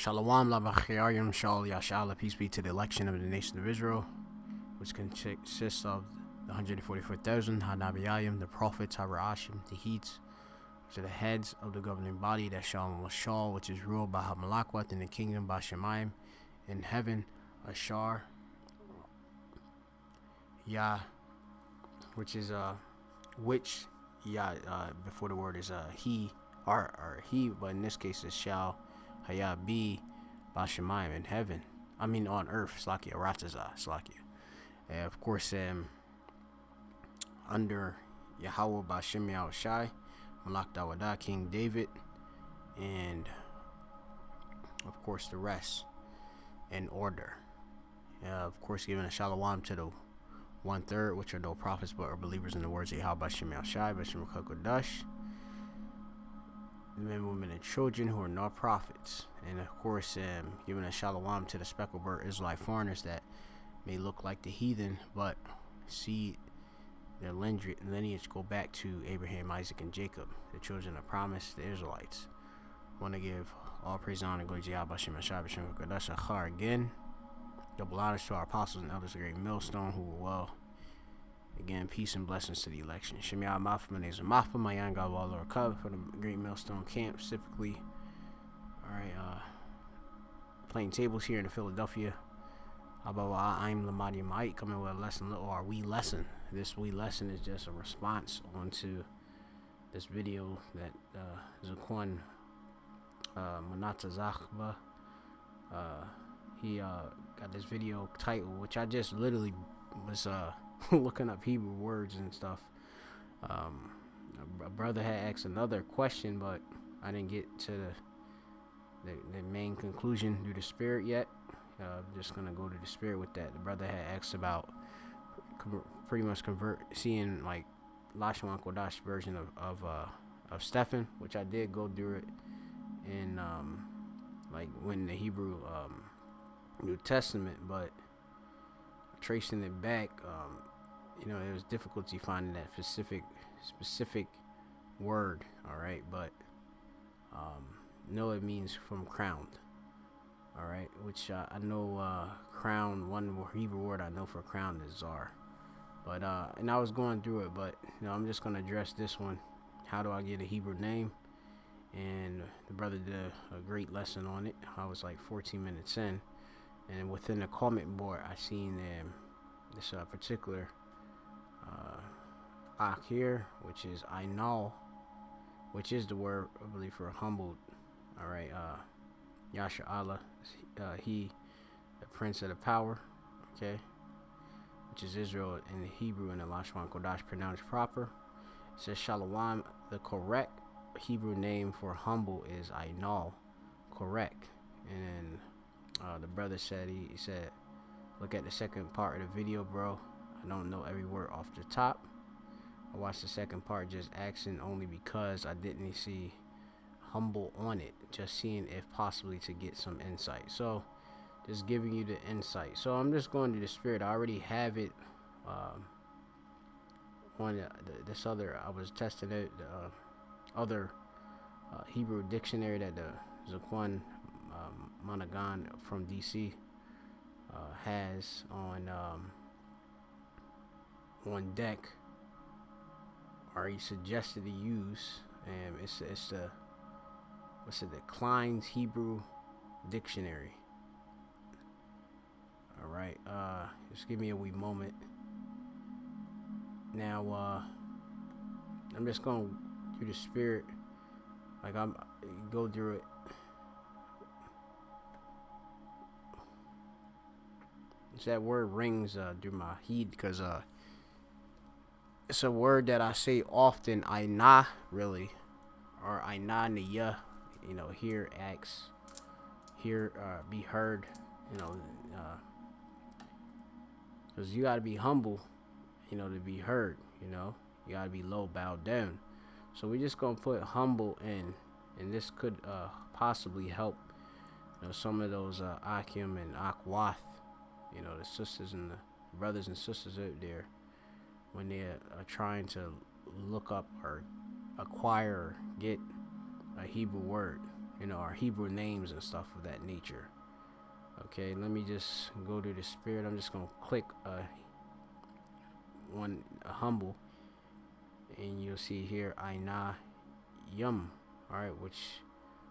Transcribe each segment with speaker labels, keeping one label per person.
Speaker 1: Shalom Lavachayim Shal Yashala, peace be to the election of the nation of Israel, which consists of the 144,000 Hanabiyayim, the prophets, Habarashim, the Heats, which are the heads of the governing body, that Shalom Shal, which is ruled by Hamalakwat in the kingdom, by Shemayim in heaven, Ashar, Yah, which is which Yah before the word is he or he, but in this case it's Shal Hayah be Bashemayim in heaven. I mean on earth, Slakia, Rataza, Slakia. Of course, under Yahweh Bashem Yahushai, Malak Dawada, King David, and of course the rest in order. Of course, giving a shalom to the 1/3, which are no prophets but are believers in the words of Yahweh Bashem Yahushai, Bashem Kodash. Men, women, and children who are not prophets, and of course, giving a shalom to the speckled bird Israelite foreigners that may look like the heathen, but see their lineage go back to Abraham, Isaac, and Jacob, the children of promise, the Israelites. Want to give all praise and honor to Yahweh Bashem Yashai, Bashem Kodash Achar again. Double honors to our apostles and elders of Great Millstone who were well. Again, peace and blessings to the election. Shemiyah Mafa, my name is Mafa, my young God, Lord Cub for the Great Millstone camp, specifically. Alright, playing tables here in Philadelphia. I'm Lamadi Mike, coming with a lesson, or our wee lesson. This wee lesson is just a response onto this video that Zaquan MANATAZACH, he got this video title, which I just literally was looking up Hebrew words and stuff. A brother had asked another question, but I didn't get to the main conclusion through the spirit yet. I'm just gonna go to the spirit with that. The brother had asked about pretty much seeing like Lashwan Kodash version of Stephen, which I did go through it in like when the Hebrew New Testament, but tracing it back, there was difficulty finding that specific word. All right, but no, it means from crowned. All right, which I know crown. One Hebrew word I know for crown is zar. But and I was going through it, but I'm just gonna address this one. How do I get a Hebrew name? And the brother did a great lesson on it. I was like 14 minutes in. And within the comment board, I seen this particular ak here, which is Aina, which is the word, I believe, for humbled. All right, Yasha Allah, he, the prince of the power, okay, which is Israel in the Hebrew and the Lashwan Kodash pronounced proper. It says Shalom. The correct Hebrew name for humble is Aina, correct. And then the brother said, he said, look at the second part of the video, bro. I don't know every word off the top. I watched the second part just asking only because I didn't see humble on it, just seeing if possibly to get some insight. So just giving you the insight. So I'm just going to the spirit. I already have it on this other, I was testing it, the other Hebrew dictionary that the Zaquan Monagan from DC has on deck, or he suggested to use. It's the Klein's Hebrew Dictionary. All right, just give me a wee moment. Now I'm just going through the spirit, like I'm go through it. That word rings through my head because it's a word that I say often. Aina, really, or Aina niya, hear, acts, hear, be heard, because you gotta be humble, to be heard. You gotta be low, bowed down. So we're just gonna put humble in, and this could possibly help some of those Akim and Akwath, the sisters and the brothers and sisters out there, when they're trying to look up or acquire or get a Hebrew word. our Hebrew names and stuff of that nature. Okay, let me just go to the spirit. I'm just gonna click a humble, and you'll see here Aina Yum. All right, which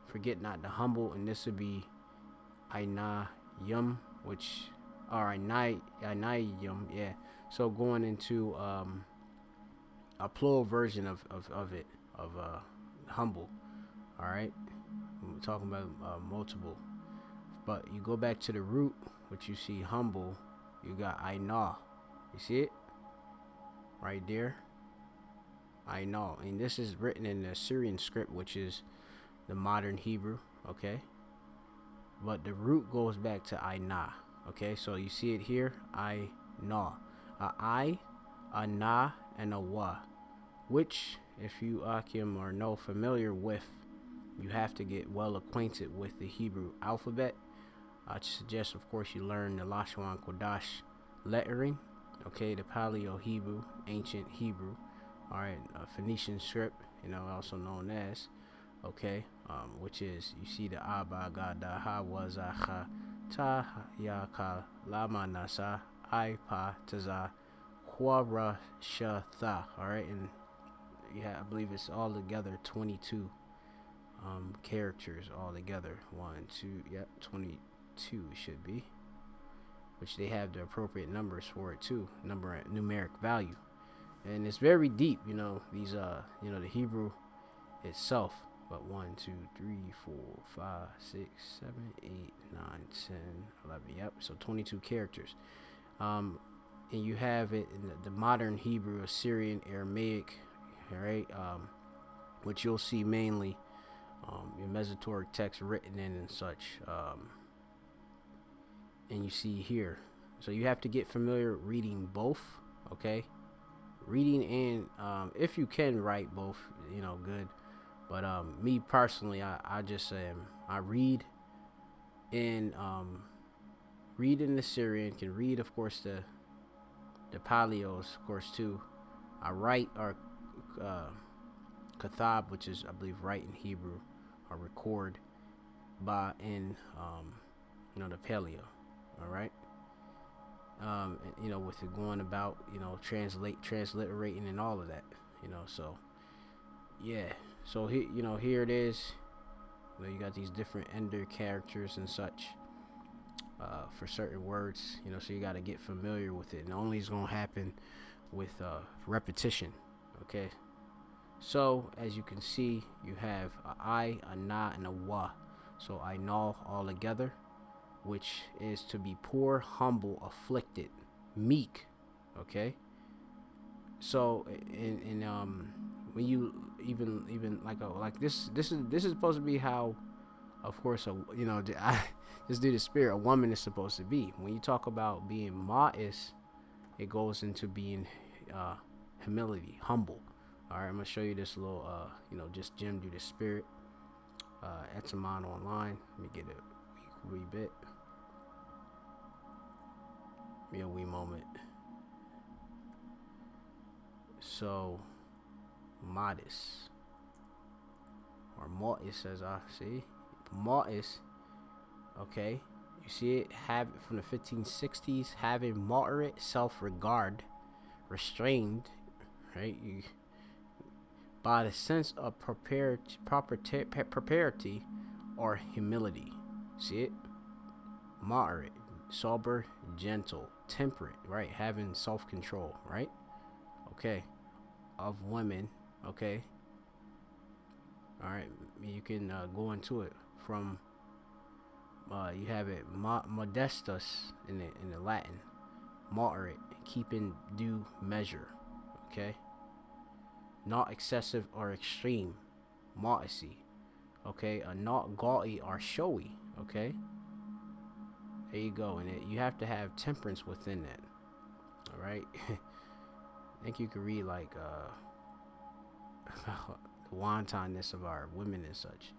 Speaker 1: forget not the humble, and this would be Aina Yum, which or Aina Yum. Yeah. So going into a plural version of it of humble. All right, we're talking about multiple. But you go back to the root, which you see humble, you got Aina. You see it? Right there. Aina. And this is written in the Assyrian script, which is the modern Hebrew. Okay. But the root goes back to Aina. Okay. So you see it here. Aina. A na, and a wa. Which, if you Akim are no familiar with, you have to get well acquainted with the Hebrew alphabet. I suggest, of course, you learn the Lashon Kodash lettering, okay, the Paleo Hebrew, ancient Hebrew, all right, Phoenician script, also known as, okay, which is, you see the Abba, Gada, Ha, Wazacha, Ta, Yaka, Lama, Nasa, I, Pa, Taza, Quara, Shatha, all right, and yeah, I believe it's all together 22 characters all together. 22 should be, which they have the appropriate numbers for it too, numeric value, and it's very deep. These the Hebrew itself. But 1, 2, 3, 4, 5, 6, 7, 8, 9, 10, 11. Yep. So 22 characters. And you have it in the modern Hebrew, Assyrian, Aramaic, all right, which you'll see mainly your Mesotoric text written in and such, and you see here. So you have to get familiar reading both, okay? Reading and if you can write both, good. But me personally, I just I read in the Syrian, can read, of course, the Paleos, of course, too. I write or Kathab, which is, I believe, write in Hebrew, or record by in the Paleo. All right. With it going about, transliterating and all of that, so yeah. So here it is. You got these different ender characters and such for certain words, so you got to get familiar with it, and only is going to happen with repetition. Okay. So as you can see, you have a I, a na, and a wa. So I know all together, which is to be poor, humble, afflicted, meek. Okay. So in when you even like this is supposed to be how, of course, this due to spirit, a woman is supposed to be. When you talk about being ma'is, it goes into being humility, humble. All right, I'm gonna show you this little just gem due to spirit. Etamon online. Let me get a wee bit. Give me a wee moment. So, modest, or mortis, as I see, mortis. Okay, you see it, have it from the 1560s, having moderate self-regard, restrained, right? By the sense of propriety or humility. See it? Moderate, sober, gentle, temperate, right? Having self-control, right? Okay. Of women, okay. All right. You can go into it from. You have it modestus in the Latin, moderate, keeping due measure, okay. Not excessive or extreme, modesty, okay. Not gaudy or showy, okay. There you go, and you have to have temperance within that. All right. I think you could read like about the wantonness of our women and such.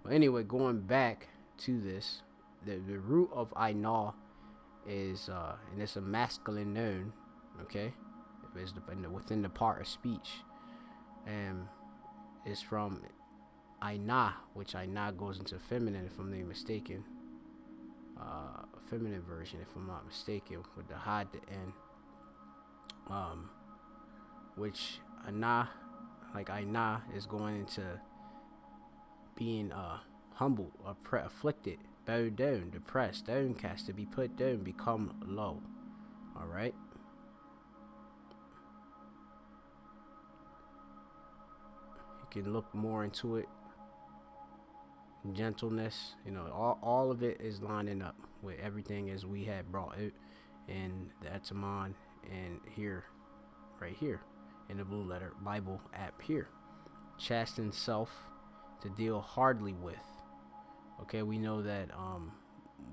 Speaker 1: But anyway, going back to this, the root of Aina is and it's a masculine noun, okay. It's within the part of speech, and it's from Aina, which Aina goes into feminine if I'm not mistaken. Feminine version if I'm not mistaken, with the ha at the end. Which Aina, like Aina, is going into being humble, afflicted, bowed down, depressed, downcast, to be put down, become low. All right. You can look more into it. Gentleness, all of it is lining up with everything as we had brought out in the Etamon and here, right here, in the Blue Letter Bible app here. Chasten self to deal hardly with. Okay, we know that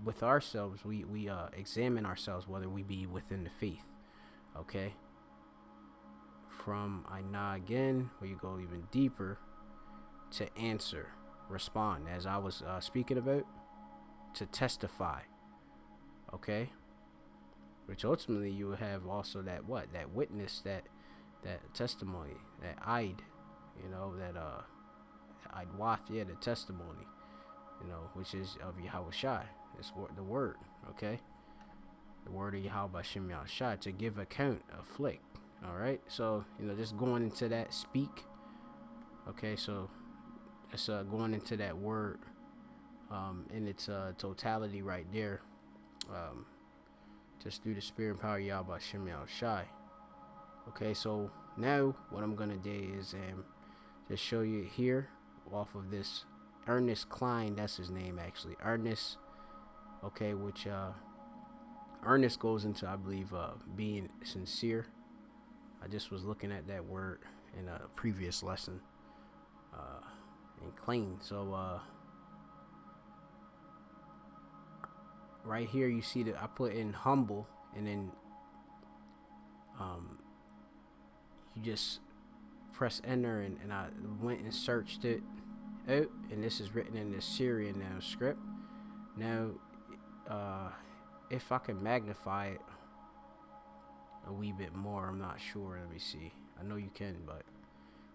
Speaker 1: with ourselves, we examine ourselves whether we be within the faith. Okay. From Aina again, where you go even deeper to answer, respond, as I was speaking about, to testify. Okay. Which ultimately you have also that witness, that testimony, that Eid, that Eid Wath, the testimony, which is of Yahweh Shai. It's the word, okay? The word of Yahweh Shem Shai, to give account, afflict. All right, so just going into that speak. Okay, so it's going into that word in its totality right there, just through the spirit and power of Yahweh Shem Shai. Okay, so now what I'm gonna do is just show you here off of this Ernest Klein. That's his name actually, Ernest. Okay, which Ernest goes into, I believe, being sincere. I just was looking at that word in a previous lesson, and clean. So right here you see that I put in humble, and then you just press enter, and I went and searched it out, and this is written in the Syrian now script. Now if I can magnify it a wee bit more, I'm not sure. Let me see. I know you can, but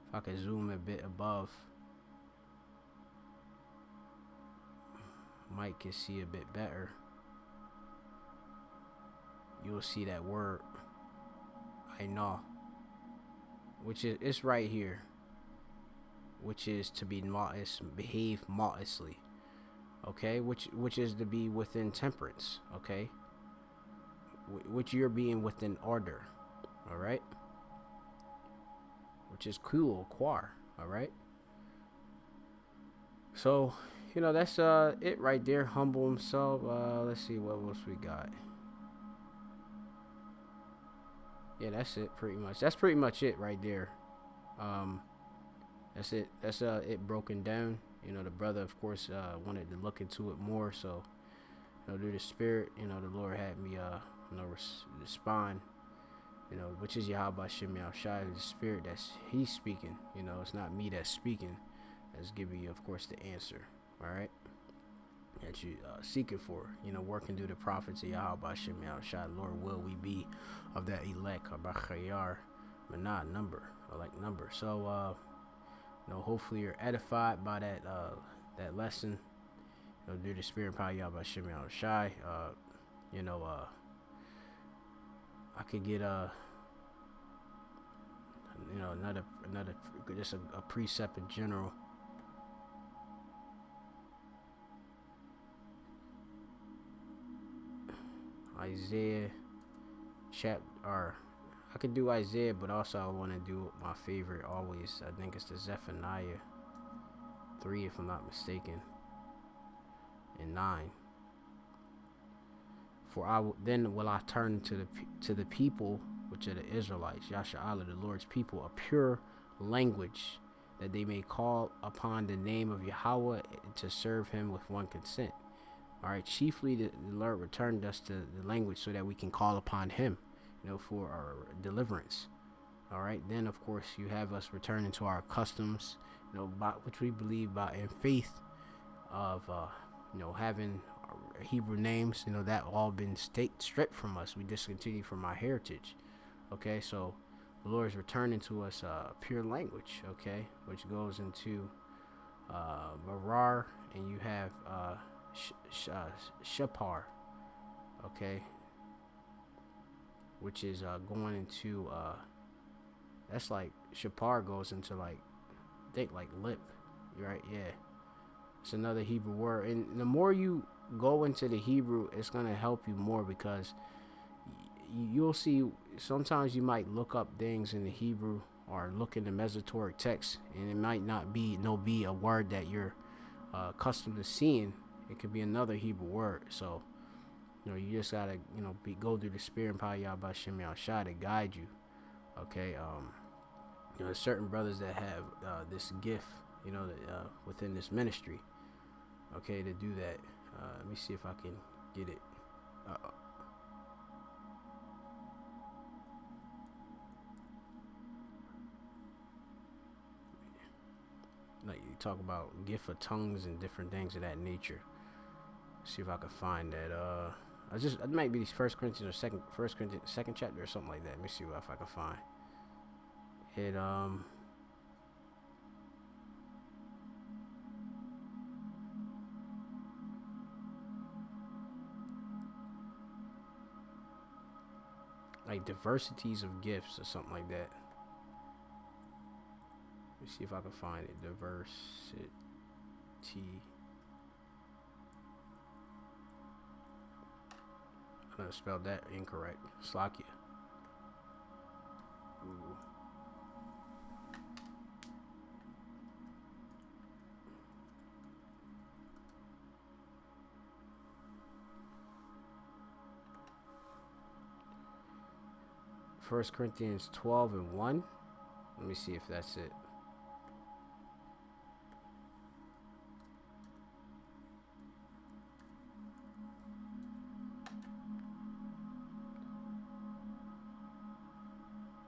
Speaker 1: if I can zoom a bit above, Mike can see a bit better. You'll see that word Aina, which is, it's right here, which is to be modest, behave modestly. Okay, which is to be within temperance. Okay, which you're being within order. All right, which is cool, quar. All right, so that's it right there. Humble himself. Let's see what else we got. Yeah, that's it pretty much. That's pretty much it right there. That's it. That's it broken down. The brother, of course, wanted to look into it more. So, through the spirit, the Lord had me, respond, which is Yahweh Shem Shai, the spirit that's He's speaking. It's not me that's speaking. That's giving you, of course, the answer. All right, that you seeking for. Working through the prophets of Yahweh Shem Shai. Lord, will we be of that elect, Abachayar, Manat number, elect number. So, hopefully you're edified by that lesson. Due to spirit and power Yahweh Shem Shai. I could get another just a precept in general. Isaiah or I could do Isaiah, but also I want to do my favorite always. I think it's the Zephaniah 3, if I'm not mistaken, and 9. For then will I turn to the people, which are the Israelites, Yasha'Allah, the Lord's people, a pure language, that they may call upon the name of Yahweh to serve Him with one consent. All right, chiefly the Lord returned us to the language so that we can call upon Him, for our deliverance. All right, then of course you have us returning to our customs, by which we believe by in faith of having Hebrew names, that all been stripped from us. We discontinue from our heritage. Okay, so the Lord is returning to us pure language. Okay, which goes into Marar, and you have Shapar, okay, which is going into that's like Shapar goes into like I think like lip, right? Yeah, it's another Hebrew word, and the more you go into the Hebrew, it's gonna help you more because you'll see sometimes you might look up things in the Hebrew or look in the Masoretic text, and it might not be a word that you're accustomed to seeing. It could be another Hebrew word. So you just gotta go through the Spirit and power Yahweh Shem Shai to guide you. Okay, there's certain brothers that have this gift, within this ministry. Okay, to do that. Let me see if I can get it. Like you talk about gift of tongues and different things of that nature. See if I can find that. It might be First Corinthians or First Corinthians second chapter or something like that. Let me see if I can find it. Like diversities of gifts or something like that. Let me see if I can find it. Diversity. I spelled that incorrect. Slakia. Ooh. 1 Corinthians 12 and 1. Let me see if that's it.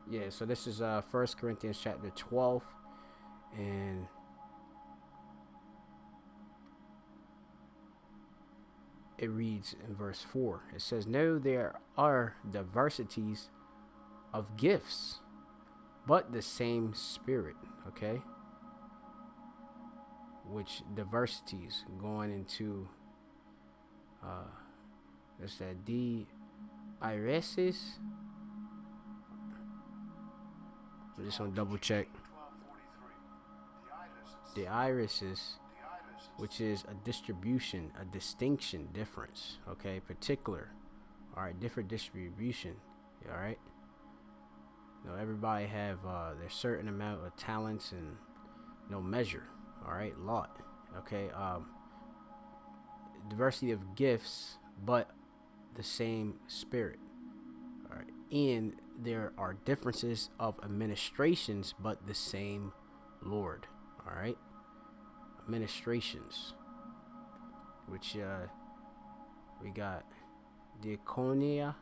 Speaker 1: Yeah, so this is 1 Corinthians chapter 12, and it reads in verse 4. It says, "No, there are diversities of gifts, but the same Spirit." Okay? Which diversities going into, that's that Diversities. I'm just gonna double check. The irises, which is a distribution, a distinction, difference. Okay, particular. All right, different distribution. All right. Everybody have their certain amount of talents and no measure. All right, lot. Okay. Diversity of gifts, but the same Spirit. All right, and there are differences of administrations, but the same Lord. All right, administrations, which we got diaconia,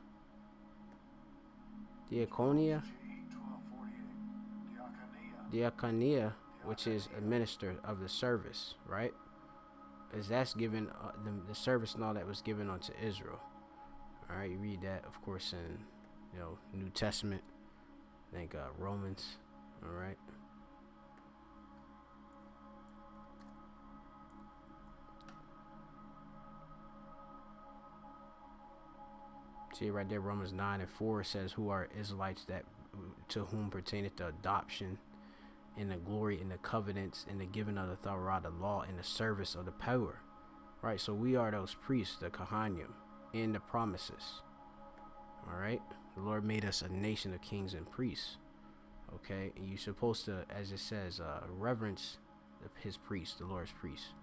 Speaker 1: which is a minister of the service, right? As that's given the service and all that was given unto Israel. All right, you read that, of course, in New Testament. I think Romans. All right. See right there, Romans 9 and 4 says, "Who are Israelites that to whom pertaineth the adoption and the glory and the covenants and the giving of the Torah, the law, and the service of the power." Right. So we are those priests, the Kohanim, in the promises. All right. The Lord made us a nation of kings and priests. Okay, and you're supposed to, as it says, reverence his priests, the Lord's priests.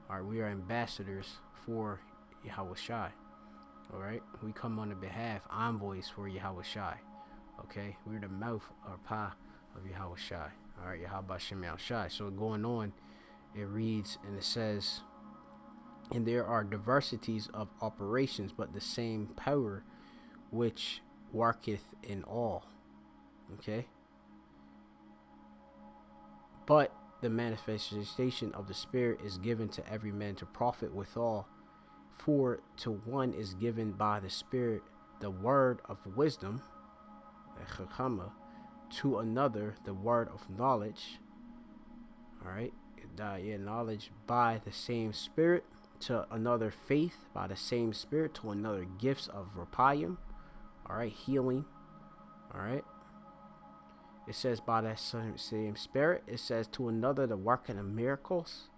Speaker 1: All right, we are ambassadors for Yahweh Shai. All right, we come on the behalf, envoys for Yahweh Shai. Okay, we're the mouth or pa of Yahweh Shai. All right, Yahweh Shem Shai. So going on, it reads and it says, "And there are diversities of operations, but the same power which worketh in all." Okay. But the manifestation of the Spirit is given to every man to profit withal. For to one is given by the Spirit the word of wisdom, to another the word of knowledge. All right, knowledge by the same Spirit, to another faith by the same Spirit, to another gifts of rapayim, all right, healing, all right. It says by that same Spirit. It says to another the working of miracles.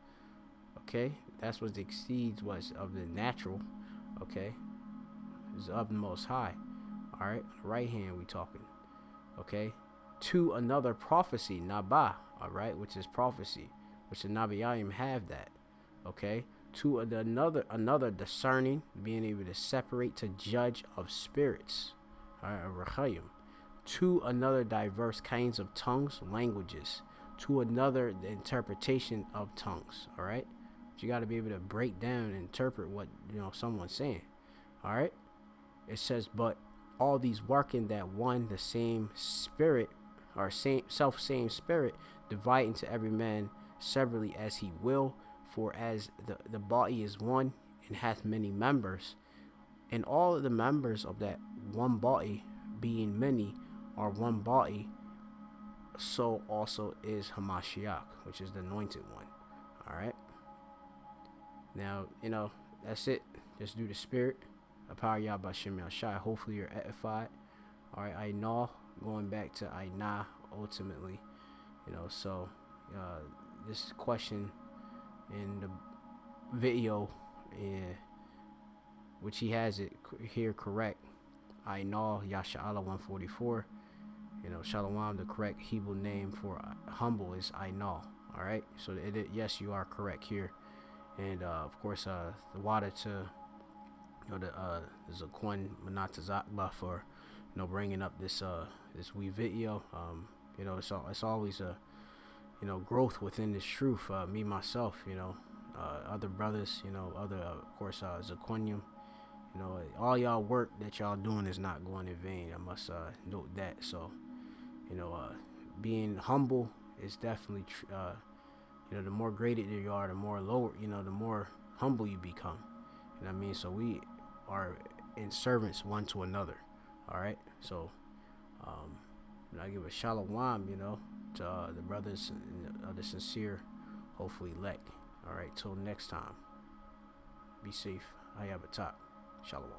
Speaker 1: Okay, that's what exceeds was of the natural. Okay, is of the Most High. All right, right hand we talking. Okay, to another prophecy, naba. All right, which is prophecy, which the Nabiyayim have that. Okay, to another discerning, being able to separate, to judge of spirits. All right, rachayim. To another diverse kinds of tongues, languages. To another the interpretation of tongues. All right, but you got to be able to break down and interpret what someone's saying. All right, it says, but all these work in that one, the same Spirit, or same Spirit, divide into every man severally as he will. For as the body is one and hath many members, and all of the members of that one body, being many, are one body, so also is Hamashiach, which is the anointed one. All right. Now, that's it. Just do the Spirit. Apar Yah B'Shem Yashai. Hopefully you're edified. All right. Aina, going back to Aina ultimately. So this question in the video, which he has it here correct. Aina Yasha'Allah 144. Shalom, the correct Hebrew name for humble is Aina. All right, so yes, you are correct here. And of course, the water to the Zakwan MANATAZACH for bringing up this wee video. It's always a growth within this truth. Me myself, other brothers, other of course Zaquanium. All y'all work that y'all doing is not going in vain. I must note that. So, being humble is definitely, the more graded you are, the more lower, the more humble you become. You know what I mean? So we are in servants one to another. All right. So, I give a shalom, to the brothers and the sincere, hopefully elect. All right. Till next time. Be safe. I have a top. Shalom.